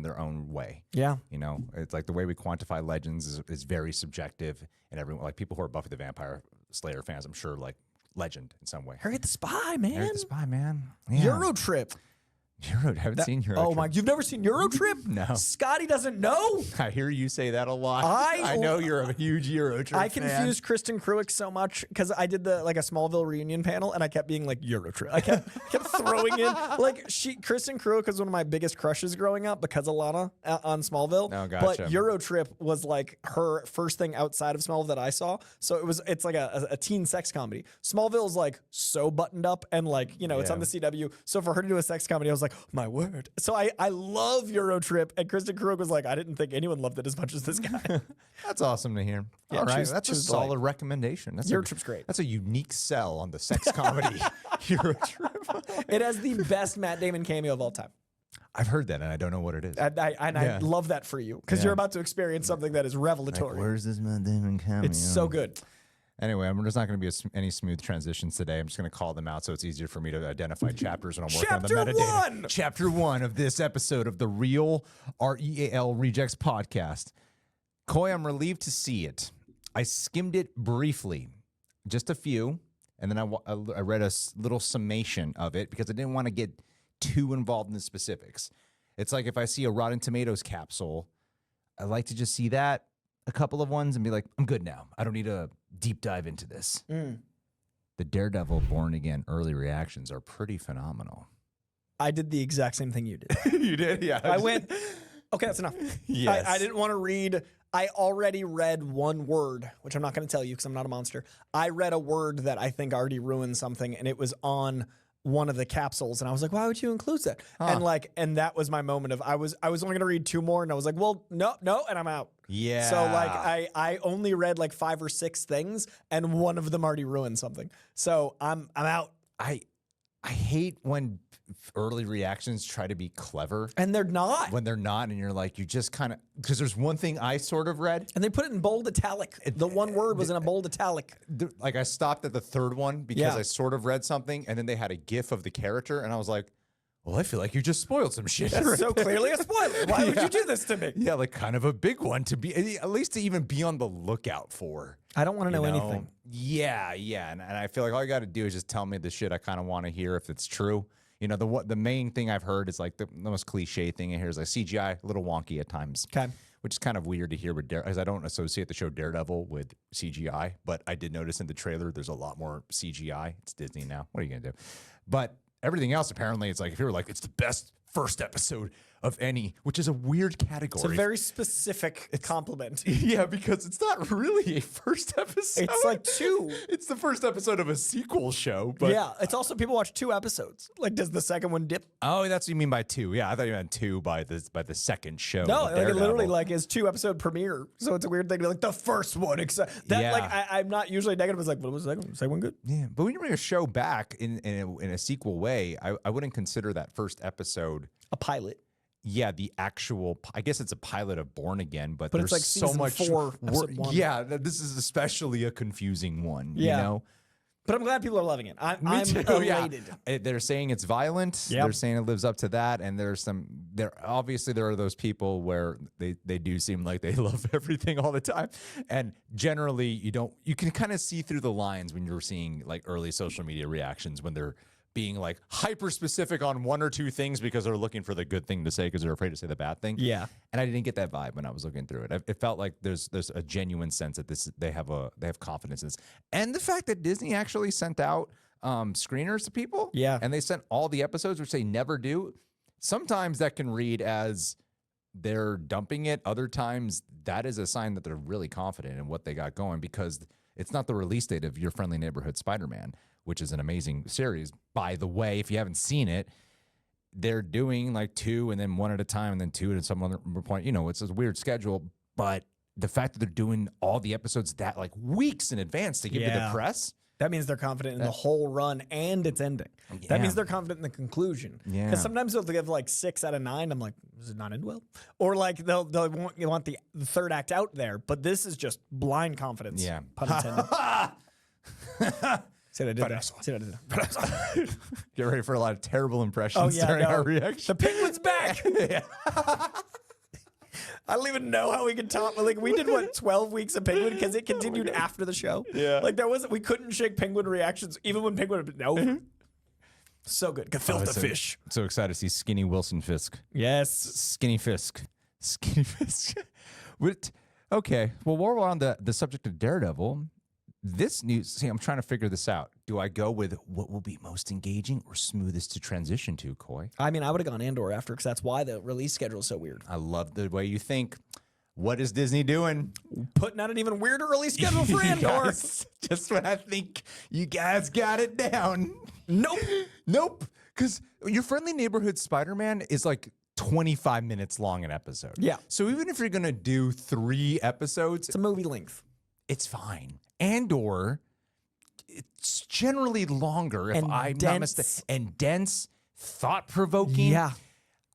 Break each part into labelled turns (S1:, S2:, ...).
S1: their own way.
S2: Yeah.
S1: You know, it's like the way we quantify legends is very subjective, and everyone, like people who are Buffy the Vampire Slayer fans, I'm sure, like legend in some way.
S2: Harriet the Spy, man.
S1: Harriet the Spy, man. Yeah.
S2: Euro Trip.
S1: Haven't seen Euro
S2: Oh
S1: Trip.
S2: my! You've never seen Euro Trip?
S1: No.
S2: Scotty doesn't know.
S1: I hear you say that a lot.
S2: I
S1: know you're a huge Euro Trip
S2: I
S1: fan.
S2: confused Kristen Cruick so much because I did a Smallville reunion panel and I kept being like Euro Trip. I kept throwing in like Kristen Cruick was one of my biggest crushes growing up because of Lana on Smallville.
S1: Oh, gotcha.
S2: But Euro Trip was like her first thing outside of Smallville that I saw. So it's like a teen sex comedy. Smallville is like so buttoned up and like it's on the CW. So for her to do a sex comedy, I was like, my word. So I love Euro Trip, and Kristen Cruick was like, I didn't think anyone loved it as much as this guy.
S1: That's awesome to hear.
S2: Yeah,
S1: All right,
S2: she's-
S1: that's a
S2: she's
S1: solid recommendation. That's
S2: Euro Trip's great.
S1: That's a unique sell on the sex comedy Euro Trip.
S2: It has the best Matt Damon cameo of all time.
S1: I've heard that, and I don't know what it is.
S2: I love that for you because you're about to experience something that is revelatory.
S1: Where's this Matt Damon cameo?
S2: It's so good.
S1: Anyway, there's not going to be any smooth transitions today. I'm just going to call them out so it's easier for me to identify chapters when I'm working on the
S2: Chapter
S1: metadata.
S2: 1!
S1: Chapter 1 of this episode of the Real REAL Rejects podcast. Coy, I'm relieved to see it. I skimmed it briefly, just a few, and then I read a little summation of it because I didn't want to get too involved in the specifics. It's like if I see a Rotten Tomatoes capsule, I like to just see that, a couple of ones, and be like, I'm good now. I don't need to deep dive into this. The Daredevil Born Again early reactions are pretty phenomenal.
S2: I did the exact same thing you did.
S1: You did? Yeah.
S2: I went, okay, that's enough.
S1: Yes.
S2: I didn't want to read. I already read one word, which I'm not going to tell you because I'm not a monster. I read a word that I think already ruined something, and it was on one of the capsules, and I was like, why would you include that? And that was my moment of I was only going to read two more, and I was like, well, no, and I'm out.
S1: Yeah.
S2: So like I only read like 5 or 6 things, and one of them already ruined something. So I'm out.
S1: I hate when early reactions try to be clever
S2: And they're not.
S1: when they're not, and you're like, you just kind of, because there's one thing I sort of read.
S2: And they put it in bold italic. The one word was in a bold italic.
S1: Like I stopped at the third one because
S2: Yeah.
S1: I sort of read something, and then they had a GIF of the character, and I was like, well, I feel like you just spoiled some shit.
S2: That's so clearly a spoiler. Why would you do this to me?
S1: Yeah, like kind of a big one to be, at least to even be on the lookout for.
S2: I don't want to
S1: You
S2: know anything.
S1: Yeah. And I feel like all you got to do is just tell me the shit I kind of want to hear if it's true. You know, the main thing I've heard is like the most cliche thing in here is like CGI, a little wonky at times.
S2: Okay.
S1: Which is kind of weird to hear with because I don't associate the show Daredevil with CGI, but I did notice in the trailer there's a lot more CGI. It's Disney now. What are you going to do? But everything else, apparently, it's like if you were like, it's the best first episode of any, which is a weird category.
S2: It's a very specific compliment.
S1: Yeah, because it's not really a first episode.
S2: It's like 2.
S1: It's the first episode of a sequel show. But
S2: Yeah. It's also people watch 2 episodes. Like, does the second one dip?
S1: Oh, that's what you mean by 2. Yeah, I thought you meant 2 by the second show.
S2: No,
S1: with
S2: like it literally
S1: Daredevil.
S2: like is 2-episode premiere. So it's a weird thing to be like the first one. Except that
S1: Yeah.
S2: like I'm not usually negative. It's like, what was the second one? Second one good?
S1: Yeah, but when you bring a show back in a sequel way, I wouldn't consider that first episode.
S2: A pilot.
S1: Yeah, the actual. I guess it's a pilot of Born Again, but
S2: But
S1: there's
S2: it's like
S1: so
S2: season
S1: much
S2: 4, episode 1.
S1: Yeah, this is especially a confusing one.
S2: Yeah.
S1: You know.
S2: But I'm glad people are loving it. I'm
S1: too,
S2: elated.
S1: Yeah. They're saying it's violent.
S2: Yep.
S1: They're saying it lives up to that. And there are those people where they do seem like they love everything all the time. And generally you can kind of see through the lines when you're seeing like early social media reactions when they're being like hyper specific on one or two things because they're looking for the good thing to say because they're afraid to say the bad thing.
S2: Yeah.
S1: And I didn't get that vibe when I was looking through it. It felt like there's a genuine sense that they have confidence in this. And the fact that Disney actually sent out screeners to people.
S2: Yeah.
S1: And they sent all the episodes, which they never do. Sometimes that can read as they're dumping it. Other times that is a sign that they're really confident in what they got going because it's not the release date of Your Friendly Neighborhood Spider-Man, which is an amazing series. By the way, if you haven't seen it, they're doing like 2 and then 1 at a time and then 2 at some other point. You know, it's a weird schedule, but the fact that they're doing all the episodes that like weeks in advance to give to the
S2: Yeah.
S1: press.
S2: That means they're confident in the whole run and its ending. That means they're confident in the conclusion.
S1: Yeah.
S2: Because sometimes they'll give like 6 out of 9. I'm like, does it not end well? Or like they'll want the third act out there. But this is just blind confidence.
S1: Yeah.
S2: Pun intended. See what I did there? See what I did there?
S1: Get ready for a lot of terrible impressions
S2: Oh, yeah,
S1: during
S2: no.
S1: our reaction.
S2: The penguin's back. I don't even know how we could top. Like we did what 12 weeks of Penguin because it continued after the show.
S1: Yeah.
S2: Like we couldn't shake Penguin reactions even when Penguin no. So good. Gefilte fish.
S1: So excited to see Skinny Wilson Fisk.
S2: Yes.
S1: Skinny Fisk. Skinny Fisk. Okay. Well, while we're on the subject of Daredevil, this news, see, I'm trying to figure this out. Do I go with what will be most engaging or smoothest to transition to, Coy?
S2: I mean, I would have gone Andor after because that's why the release schedule is so weird.
S1: I love the way you think. What is Disney doing?
S2: Putting out an even weirder release schedule for Andor.
S1: Yes, just when I think you guys got it down.
S2: Nope.
S1: Nope. Because Your Friendly Neighborhood Spider-Man is like 25 minutes long an episode.
S2: Yeah.
S1: So even if you're going to do 3 episodes,
S2: It's a movie length.
S1: it's fine. Andor, it's generally longer, if
S2: And
S1: I'm not
S2: dense.
S1: mistaken, and dense, thought-provoking.
S2: Yeah.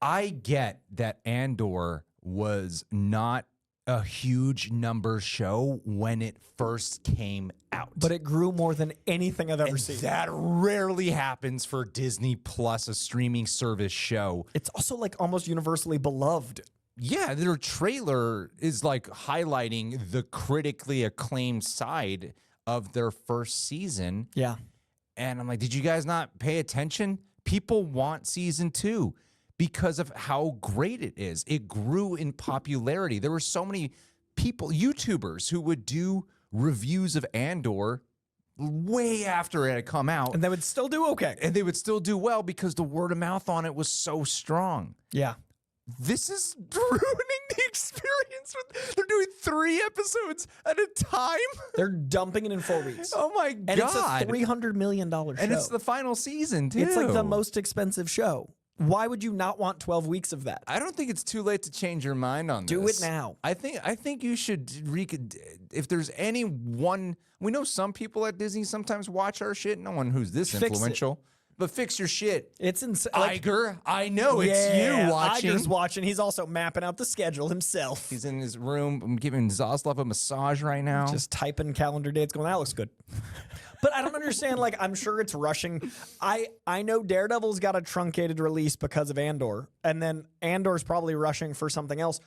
S1: I get that Andor was not a huge number show when it first came out.
S2: But it grew more than anything I've ever
S1: And
S2: seen.
S1: that rarely happens for Disney Plus, a streaming service show.
S2: It's also like almost universally beloved.
S1: Yeah, their trailer is like highlighting the critically acclaimed side of their first season.
S2: Yeah.
S1: And I'm like, did you guys not pay attention? People want season 2 because of how great it is. It grew in popularity. There were so many people, YouTubers, who would do reviews of Andor way after it had come out.
S2: And they would still do okay.
S1: And they would still do well because the word of mouth on it was so strong.
S2: Yeah.
S1: This is ruining the experience. They're doing 3 episodes at a time.
S2: They're dumping it in 4 weeks.
S1: Oh my
S2: And
S1: God.
S2: it's a $300 million show.
S1: And it's the final season, too.
S2: It's like the most expensive show. Why would you not want 12 weeks of that?
S1: I don't think it's too late to change your mind on
S2: Do
S1: this.
S2: it now.
S1: I think you should if there's any one, we know some people at Disney sometimes watch our shit. No one who's this
S2: Fix it.
S1: influential. But fix your shit.
S2: It's insane.
S1: Iger, I know it's you watching.
S2: Iger's watching. He's also mapping out the schedule himself.
S1: He's in his room. I'm giving Zaslav a massage right now.
S2: Just typing calendar dates going, that looks good. But I don't understand, like, I'm sure it's rushing. I know Daredevil's got a truncated release because of Andor, and then Andor's probably rushing for something else.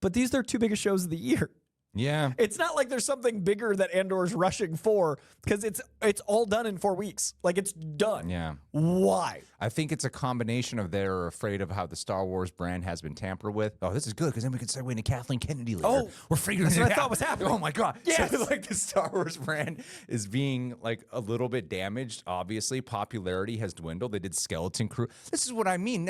S2: But these are 2 biggest shows of the year.
S1: Yeah.
S2: It's not like there's something bigger that Andor's rushing for because it's all done in 4 weeks. Like, it's done.
S1: Yeah.
S2: Why?
S1: I think it's a combination of they're afraid of how the Star Wars brand has been tampered with. Oh, this is good because then we can segue into Kathleen Kennedy later.
S2: Oh,
S1: we're figuring
S2: that's
S1: it
S2: what I
S1: out.
S2: thought was happening.
S1: Oh my God.
S2: Yes.
S1: So, like the Star Wars brand is being like a little bit damaged. Obviously, popularity has dwindled. They did Skeleton Crew. This is what I mean.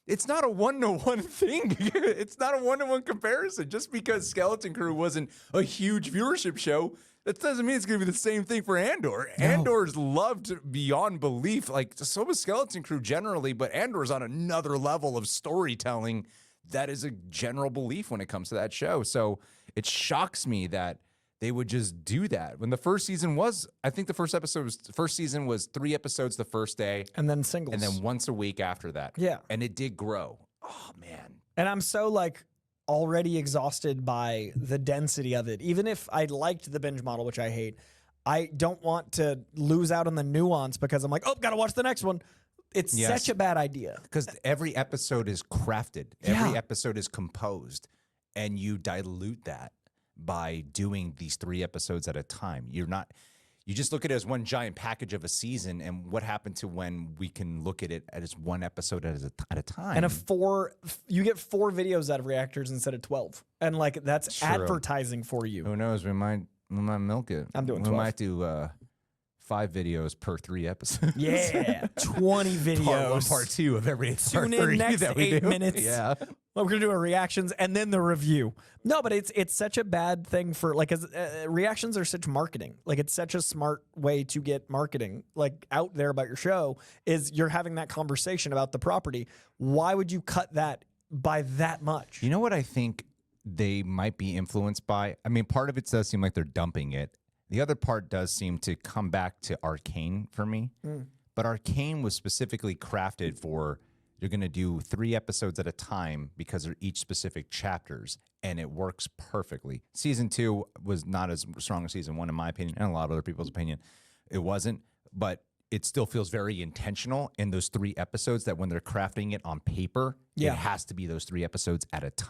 S1: It's not a 1-to-1 thing. It's not a 1-to-1 comparison. Just because Skeleton Crew wasn't a huge viewership show, that doesn't mean it's going to be the same thing for Andor.
S2: No.
S1: Andor's loved beyond belief. Like, so was Skeleton Crew generally, but Andor's on another level of storytelling that is a general belief when it comes to that show. So it shocks me that they would just do that. When the first season was, I think the first season was 3 episodes the first day,
S2: And then singles.
S1: and then once a week after that.
S2: Yeah.
S1: And it did grow. Oh, man.
S2: And I'm so like already exhausted by the density of it. Even if I liked the binge model, which I hate, I don't want to lose out on the nuance because I'm like, oh, gotta watch the next one. It's
S1: Yes.
S2: such a bad idea.
S1: Because every episode is crafted,
S2: Yeah.
S1: every episode is composed, and you dilute that by doing these 3 episodes at a time. You just look at it as one giant package of a season, and what happened to when we can look at it as 1 episode at a time.
S2: And you get 4 videos out of reactors instead of 12. And like that's
S1: True.
S2: advertising for you.
S1: Who knows? We might milk it.
S2: I'm doing
S1: We
S2: 12.
S1: might do 5 videos per 3 episodes.
S2: Yeah. 20 videos.
S1: Part 1, part 2 of every
S2: Tune in
S1: part 3
S2: next
S1: that we
S2: 8
S1: do.
S2: minutes.
S1: Yeah.
S2: Well, we're gonna do our reactions and then the review. No, but it's such a bad thing for like, as reactions are such marketing. Like it's such a smart way to get marketing like out there about your show. Is you're having that conversation about the property. Why would you cut that by that much?
S1: You know what I think they might be influenced by? I mean, part of it does seem like they're dumping it. The other part does seem to come back to Arcane for me. But Arcane was specifically crafted for you're going to do 3 episodes at a time because they're each specific chapters, and it works perfectly. Season 2 was not as strong as season 1, in my opinion, and a lot of other people's opinion. It wasn't, but it still feels very intentional in those 3 episodes that when they're crafting it on paper,
S2: Yeah.
S1: it has to be those 3 episodes at a time.